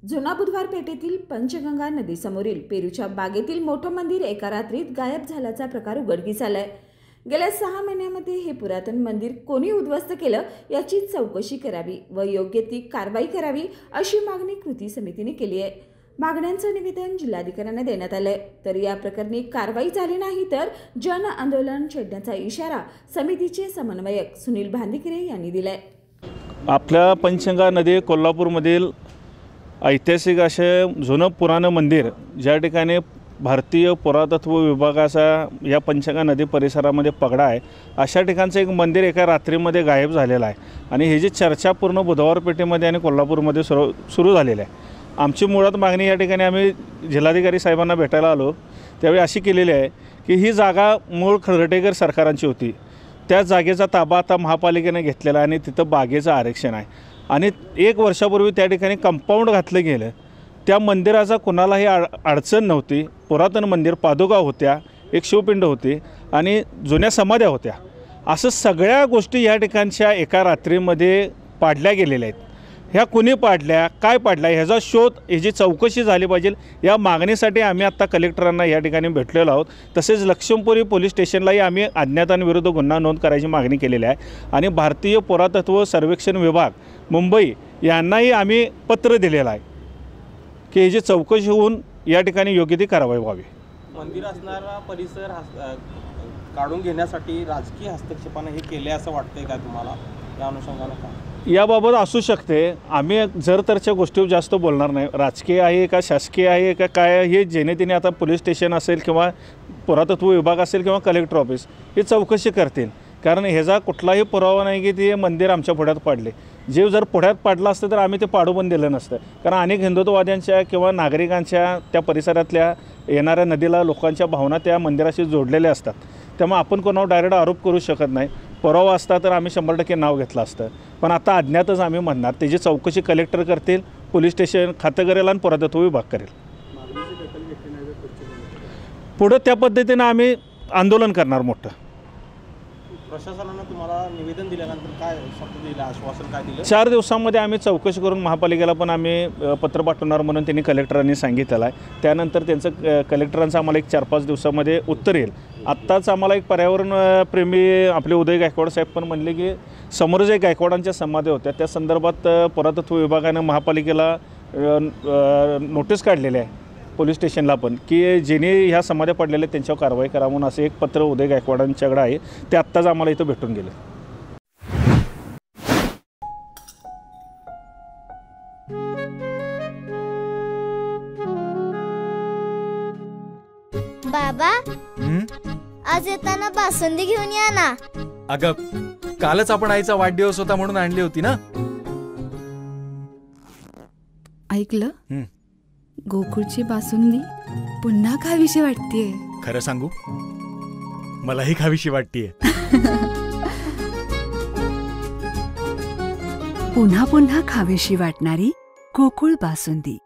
जुना बुधवार पेठेतील पंचगंगा नदीसमोरील पेरूच्या बागेतील मोठं मंदिर एका रात्रीत गायब झाल्याचा प्रकार उघडकीस आलाय। गेल्या 6 महिन्यांमध्ये हे पुरातन मंदिर कोणी उद्ध्वस्त केलं याची चौकशी करावी व योग्य ती कारवाई करावी अशी मागणी कृती समितीने केली आहे। मागण्यांचं निवेदन जिल्हाधिकाऱ्यांना देण्यात आलंय। तर या प्रकरणी कारवाई झाली नाही तर जन आंदोलन छेडण्याचा इशारा समितीचे समन्वयक सुनील भांदिकरे यांनी दिलाय। आपल्या पंचगंगा नदी कोल्हापूरमधील ऐतिहासिक असे जुनं पुराणं मंदिर ज्या ठिकाणी भारतीय पुरातत्व विभागाचा या पंचगंगा नदी परिसरामध्ये पगडा आहे, अशा ठिकाणचं एक मंदिर एका रात्रीमध्ये गायब झालेलं आहे आणि ही जी चर्चा पूर्ण बुधवार पेठेमध्ये आणि कोल्हापूरमध्ये सुरू झालेली आहे। आमची मुळात मागणी या ठिकाणी आम्ही जिल्हाधिकारी साहेबांना भेटायला आलो त्यावेळी अशी केलेली आहे की ही जागा मूळ खर्डेकर सरकारांची होती। त्या जागेचा ताबा आता महापालिकेने घेतलेला आहे आणि तिथं बागेचं आरक्षण आहे आणि 1 वर्षापूर्वी त्या ठिकाणी कंपाऊंड घातलं गेलं। त्या मंदिराचा कोणालाही अडचण नव्हती। पुरातन मंदिर, पादुका होत्या, एक शिवपिंड होती आणि जुन्या समाध्या होत्या। असं सगळ्या गोष्टी या ठिकाणच्या एका रात्रीमध्ये पाडल्या गेलेल्या आहेत। ह्या कुणी पाडल्या, काय पाडल्या, ह्याचा शोध, ह्याची चौकशी झाली पाहिजे या मागणीसाठी आम्ही आत्ता कलेक्टरांना या ठिकाणी भेटलेलो आहोत। तसेच लक्ष्मीपुरी पोलीस स्टेशनलाही आम्ही अज्ञातांविरुद्ध गुन्हा नोंद करायची मागणी केलेली आहे आणि भारतीय पुरातत्व सर्वेक्षण विभाग मुंबई यांनाही आम्ही पत्र दिलेलं आहे की ह्याची चौकशी होऊन या ठिकाणी योग्य ती कारवाई व्हावी। मंदिर असणारा परिसर काढून घेण्यासाठी राजकीय हस्तक्षेपाने हे केले असं वाटतंय का तुम्हाला? या अनुषंगाने का याबाबत असू शकते। आम्ही जरतरच्या गोष्टी जास्त बोलणार नाही। राजकीय आहे का शासकीय आहे का काय, हे जेणे तिने आता पोलीस स्टेशन असेल किंवा पुरातत्व विभाग असेल किंवा कलेक्टर ऑफिस हे चौकशी करतील, कारण ह्याचा कुठलाही पुरावा नाही की ते मंदिर आमच्या पुढ्यात पाडले। जे जर पुढ्यात पाडलं असतं तर आम्ही ते पाडू पण दिलं नसतं, कारण अनेक हिंदुत्ववाद्यांच्या किंवा नागरिकांच्या त्या परिसरातल्या येणाऱ्या नदीला लोकांच्या भावना त्या मंदिराशी जोडलेल्या असतात। त्यामुळे आपण कोणावर डायरेक्ट आरोप करू शकत नाही। पुरावा असता तर आम्ही 100% नाव घेतलं असतं, पण आता अज्ञातच आम्ही म्हणणार। त्याची चौकशी कलेक्टर करतील, पोलीस स्टेशन खातं करेल आणि पुरातत्व विभाग करेल। पुढं त्या पद्धतीनं आम्ही आंदोलन करणार मोठं। प्रशासनाने तुम्हाला निवेदन दिल्यानंतर काय शब्द दिला, आश्वासन काय दिलं? 4 दिवसांमध्ये आम्ही चौकशी करून महापालिकेला पण आम्ही पत्र पाठवणार म्हणून त्यांनी कलेक्टरांनी सांगितलेलं आहे। त्यानंतर त्यांचं कलेक्टरांचं आम्हाला एक 4-5 दिवसामध्ये उत्तर येईल। आत्ताच आम्हाला एक पर्यावरण प्रेमी आपले उदय गायकवाड साहेब पण म्हणले की समोर जे गायकवाडांच्या समाध्या होत्या त्या संदर्भात पुरातत्व विभागानं महापालिकेला नोटीस काढलेली आहे, पोलीस स्टेशनला पण, की जेणे ह्या समाध्या पडलेल्या त्यांच्यावर कारवाई करा म्हणून असं एक पत्र उदय गायकवाडांच्याकडे आहे। ते आत्ताच आम्हाला इथं भेटून गेलं। बाबा, आज येताना बासुंदी घेऊन या ना। अगं, कालच आपण आईचा वाढदिवस होता म्हणून आणली होती ना। ऐकलं, गोकुळची बासुंदी पुन्हा खावीशी वाटतेय। खरं सांगू, मलाही खावीशी वाटतेय। पुन्हा पुन्हा खावीशी वाटणारी गोकुळ बासुंदी।